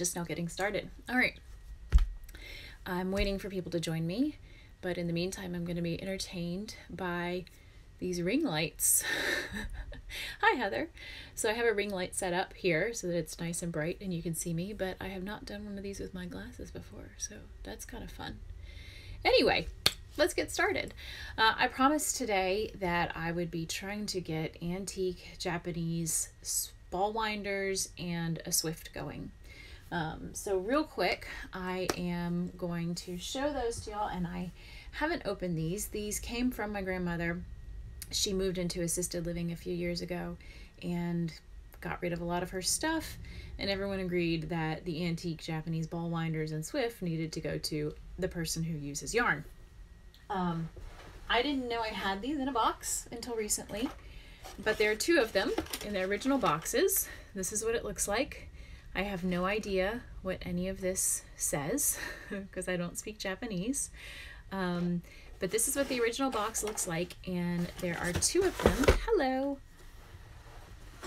just now getting started. All right. I'm waiting for people to join me, but in the meantime, I'm going to be entertained by these ring lights. Hi, Heather. So I have a ring light set up here so that it's nice and bright and you can see me, but I have not done one of these with my glasses before, so that's kind of fun. Anyway, let's get started. I promised today that I would be trying to get antique Japanese ball winders and a Swift going. So real quick, I am going to show those to y'all, and I haven't opened these. These came from my grandmother. She moved into assisted living a few years ago and got rid of a lot of her stuff, and everyone agreed that the antique Japanese ball winders and Swift needed to go to the person who uses yarn. I didn't know I had these in a box until recently, but there are two of them in their original boxes. This is what it looks like. I have no idea what any of this says because I don't speak Japanese. But this is what the original box looks like, and there are two of them. Hello.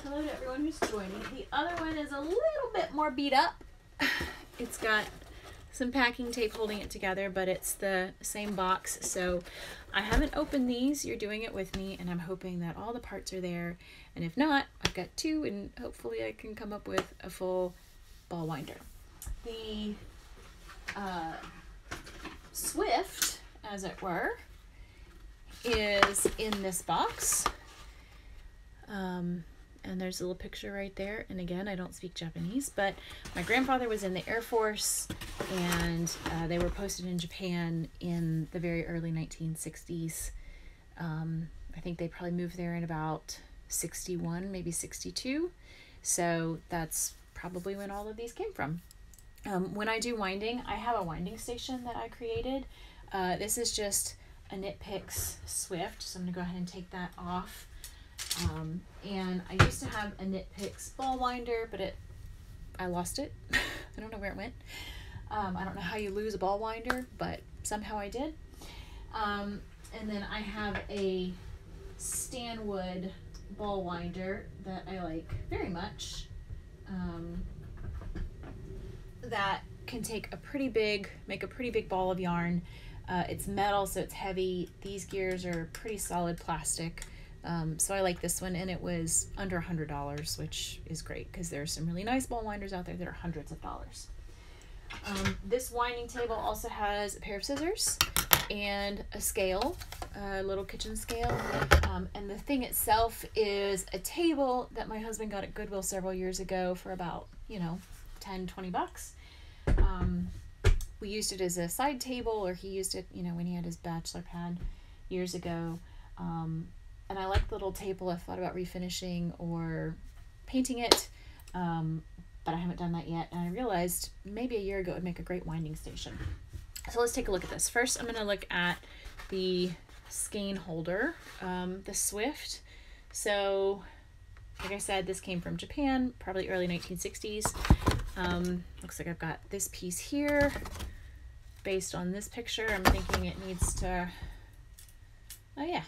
Hello to everyone who's joining. The other one is a little bit more beat up. It's got some packing tape holding it together, but it's the same box. So I haven't opened these. You're doing it with me, and I'm hoping that all the parts are there. And if not, I've got two, and hopefully I can come up with a full ball winder. The Swift, as it were, is in this box. And there's a little picture right there. And again, I don't speak Japanese, but my grandfather was in the Air Force, and they were posted in Japan in the very early 1960s. I think they probably moved there in about 61, maybe 62. So that's probably when all of these came from. When I do winding, I have a winding station that I created. This is just a Knit Picks Swift, so I'm gonna go ahead and take that off. And I used to have a Knit Picks ball winder, but I lost it. I don't know where it went. I don't know how you lose a ball winder, but somehow I did. And then I have a Stanwood ball winder that I like very much. That can make a pretty big ball of yarn. It's metal, so it's heavy. These gears are pretty solid plastic. So I like this one, and it was under $100, which is great because there are some really nice ball winders out there that are hundreds of dollars. This winding table also has a pair of scissors and a scale, a little kitchen scale. And the thing itself is a table that my husband got at Goodwill several years ago for about, 10, 20 bucks. We used it as a side table, or he used it, when he had his bachelor pad years ago. And I like the little table. I thought about refinishing or painting it, but I haven't done that yet. And I realized maybe a year ago it would make a great winding station. So let's take a look at this. First, I'm going to look at the skein holder, the Swift. So, like I said, this came from Japan, probably early 1960s. Looks like I've got this piece here. Based on this picture, I'm thinking it needs to, oh yeah,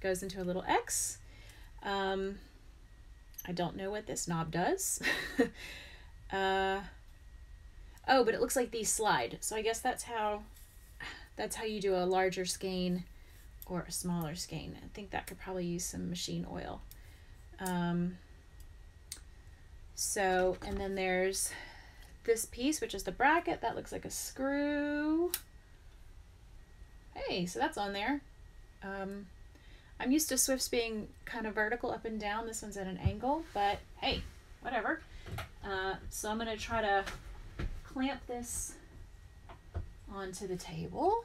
goes into a little X. I don't know what this knob does. Oh, but it looks like these slide. So I guess that's how you do a larger skein or a smaller skein. I think that could probably use some machine oil. So, and then there's this piece, which is the bracket. That looks like a screw. Hey, so that's on there. I'm used to Swifts being kind of vertical up and down. This one's at an angle, but hey, whatever. So I'm going to try to clamp this onto the table.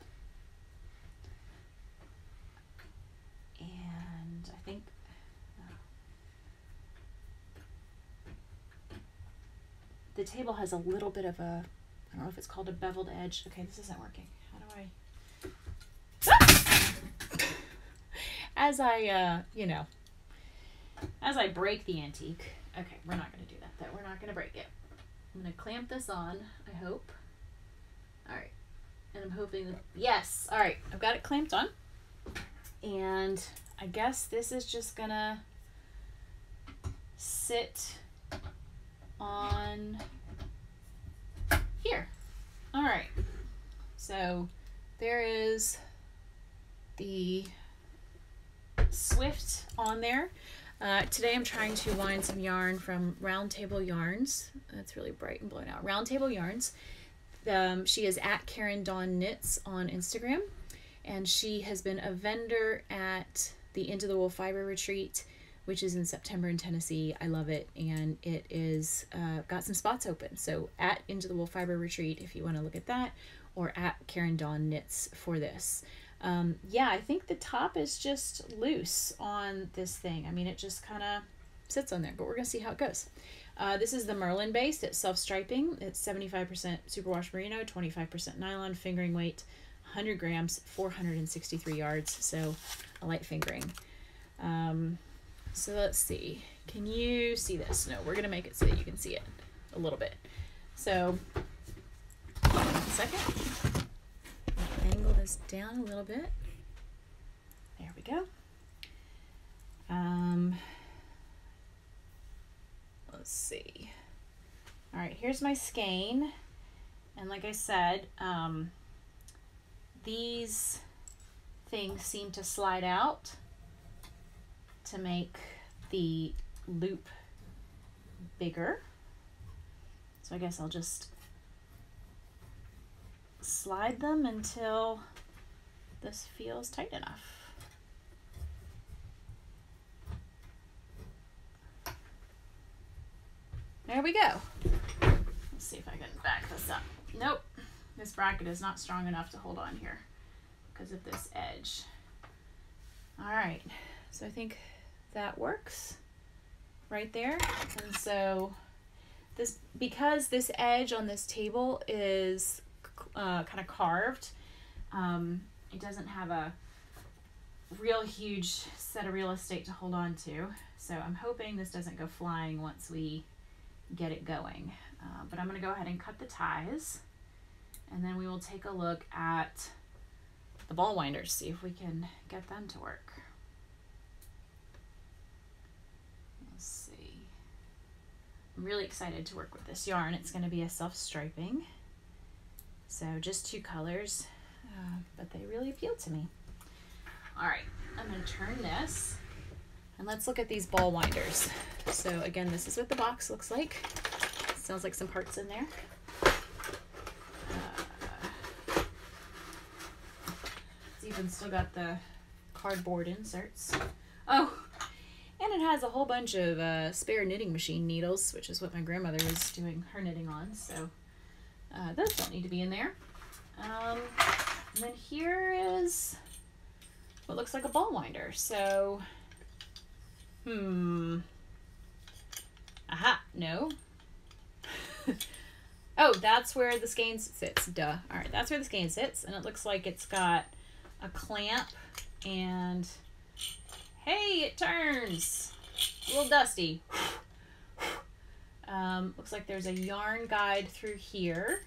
And I think the table has a little bit of a, I don't know if it's called a beveled edge. Okay, this isn't working. How do I... As I break the antique. Okay, we're not going to do that. We're not going to break it. I'm going to clamp this on, I hope. All right. And I'm hoping that, yes. All right, I've got it clamped on. And I guess this is just going to sit on So there is the Swift on there. Today I'm trying to wind some yarn from Round Table Yarns. That's really bright and blown out. Round Table Yarns. She is at Karen Dawn Knits on Instagram, and she has been a vendor at the Into the Wool Fiber Retreat, which is in September in Tennessee. I love it, and it is got some spots open. So at Into the Wool Fiber Retreat if you want to look at that, or at Karen Dawn Knits for this. Yeah, I think the top is just loose on this thing. I mean, it just kind of sits on there, but we're going to see how it goes. This is the Merlin base. It's self-striping. It's 75% superwash merino, 25% nylon, fingering weight, 100 grams, 463 yards. So a light fingering. So let's see. Can you see this? No, we're going to make it so that you can see it a little bit. So, hold on a second. Angle this down a little bit. There we go. Let's see. All right, here's my skein. And like I said, these things seem to slide out to make the loop bigger. So I guess I'll just slide them until this feels tight enough. There we go. Let's see if I can back this up. Nope, this bracket is not strong enough to hold on here because of this edge. All right, so I think that works right there. And so this, because this edge on this table is kind of carved, it doesn't have a real huge set of real estate to hold on to. So I'm hoping this doesn't go flying once we get it going. But I'm going to go ahead and cut the ties, and then we will take a look at the ball winders, see if we can get them to work. Let's see. I'm really excited to work with this yarn. It's going to be a self-striping. So just 2 colors, but they really appeal to me. All right, I'm going to turn this, and let's look at these ball winders. So again, this is what the box looks like. Sounds like some parts in there. It's even still got the cardboard inserts. Oh, and it has a whole bunch of spare knitting machine needles, which is what my grandmother was doing her knitting on. So those don't need to be in there. And then here is what looks like a ball winder. So, aha, no. Oh, that's where the skein sits, duh. All right, that's where the skein sits, and it looks like it's got a clamp, and hey, it turns. A little dusty. Looks like there's a yarn guide through here,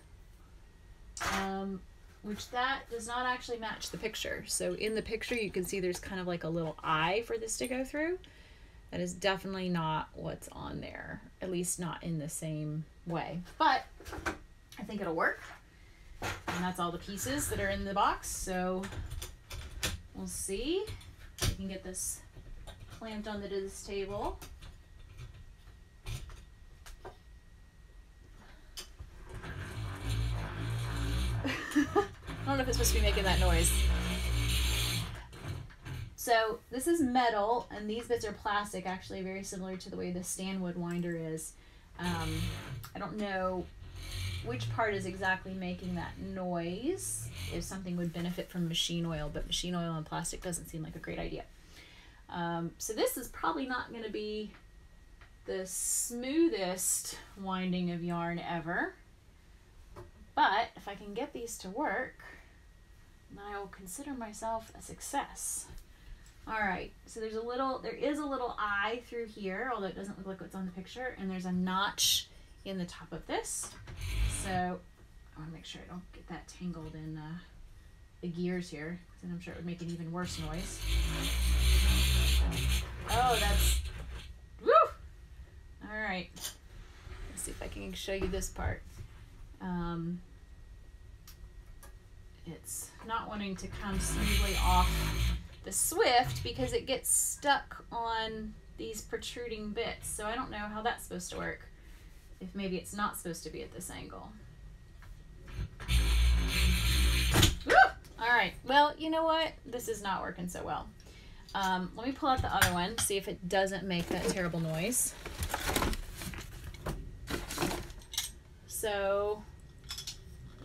which that does not actually match the picture. So in the picture you can see there's kind of like a little eye for this to go through. That is definitely not what's on there, at least not in the same way, but I think it'll work. And that's all the pieces that are in the box, so we'll see if we can get this clamped onto this table. I don't know if it's supposed to be making that noise. So this is metal, and these bits are plastic, actually very similar to the way the Stanwood winder is. I don't know which part is exactly making that noise, if something would benefit from machine oil, but machine oil and plastic doesn't seem like a great idea. So this is probably not going to be the smoothest winding of yarn ever, but if I can get these to work, then I will consider myself a success. All right, so there is a little eye through here, although it doesn't look like what's on the picture, and there's a notch in the top of this. So I want to make sure I don't get that tangled in the gears here, because then I'm sure it would make an even worse noise. Oh, that's, woo! All right, let's see if I can show you this part. it's not wanting to come smoothly off the Swift because it gets stuck on these protruding bits. So I don't know how that's supposed to work, if maybe it's not supposed to be at this angle. Woo! All right, well, you know what? This is not working so well. Let me pull out the other one, see if it doesn't make that terrible noise. So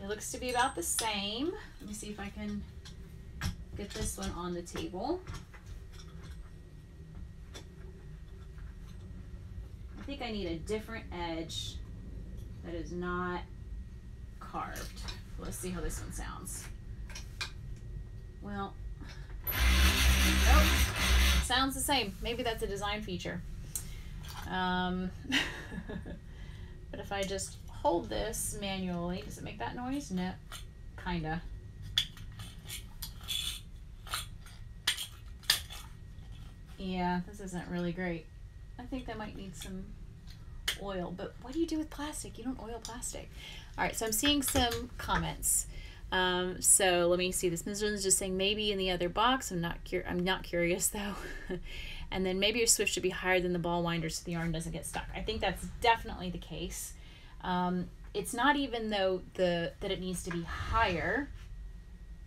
it looks to be about the same. Let me see if I can get this one on the table. I think I need a different edge that is not carved. Let's see how this one sounds. Well, nope, sounds the same. Maybe that's a design feature. But if I just hold this manually, does it make that noise? No, kinda. Yeah, this isn't really great. I think that might need some oil, but what do you do with plastic? You don't oil plastic. All right, so I'm seeing some comments. So let me see. This Ms. is just saying maybe in the other box. I'm not curious though. And then maybe your Swift should be higher than the ball winder so the yarn doesn't get stuck. I think that's definitely the case. It's not even though that it needs to be higher.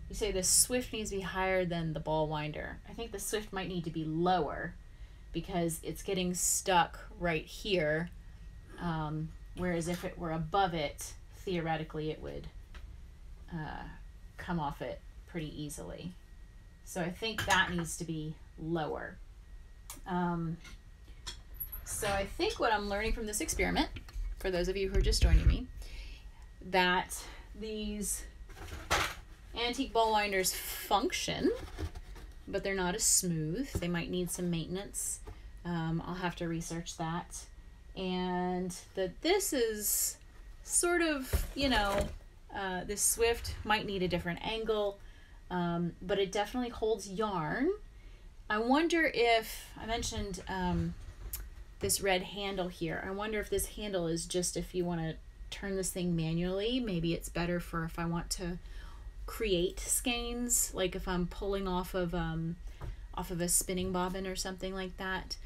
You say the Swift needs to be higher than the ball winder. I think the Swift might need to be lower because it's getting stuck right here. Whereas if it were above it, theoretically it would come off it pretty easily. So I think that needs to be lower. So I think what I'm learning from this experiment, for those of you who are just joining me, that these antique ball winders function, but they're not as smooth. They might need some maintenance. I'll have to research that. And that this is sort of, you know, this Swift might need a different angle, but it definitely holds yarn. I wonder if, I mentioned this red handle here. I wonder if this handle is just if you want to turn this thing manually. Maybe it's better for if I want to create skeins, like if I'm pulling off of a spinning bobbin or something like that.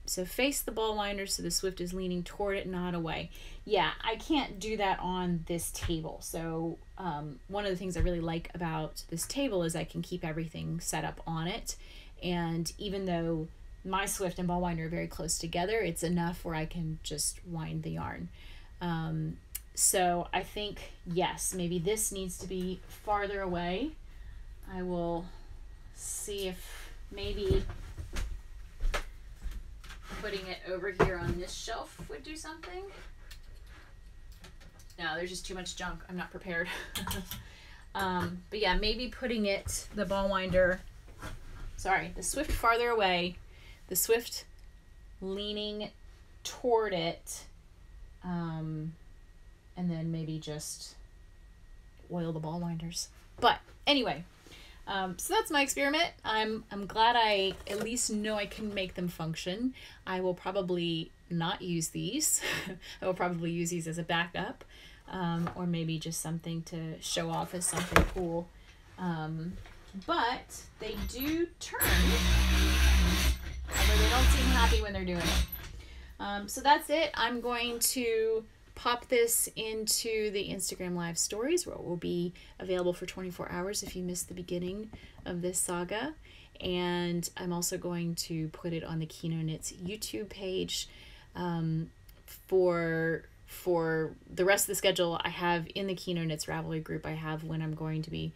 So face the ball winder so the Swift is leaning toward it, not away. Yeah, I can't do that on this table. So one of the things I really like about this table is I can keep everything set up on it. And even though my Swift and ball winder are very close together, it's enough where I can just wind the yarn. So I think, yes, maybe this needs to be farther away. I will see if maybe putting it over here on this shelf would do something. No, there's just too much junk. I'm not prepared. But yeah, maybe putting it, the ball winder, sorry, the Swift farther away, the Swift leaning toward it, and then maybe just oil the ball winders. But anyway, so that's my experiment. I'm glad I at least know I can make them function. I will probably not use these. I will probably use these as a backup, or maybe just something to show off as something cool. But they do turn, although they don't seem happy when they're doing it. So that's it. I'm going to pop this into the Instagram live stories, where it will be available for 24 hours if you missed the beginning of this saga. And I'm also going to put it on the Kino Knits YouTube page. For the rest of the schedule, I have in the Kino Knits Ravelry group, I have when I'm going to be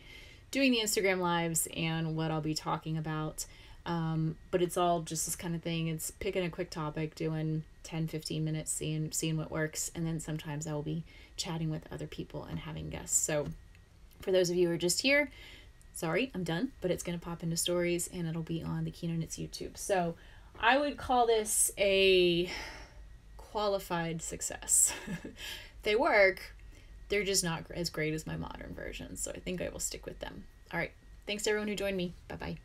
doing the Instagram lives and what I'll be talking about. But it's all just this kind of thing. It's picking a quick topic, doing 10-15 minutes, seeing what works, and then sometimes I will be chatting with other people and having guests. So for those of you who are just here, sorry, I'm done, but it's going to pop into stories and it'll be on the Kino Knits YouTube. So I would call this a qualified success. They work, they're just not as great as my modern versions, so I think I will stick with them. All right, thanks to everyone who joined me. Bye-bye.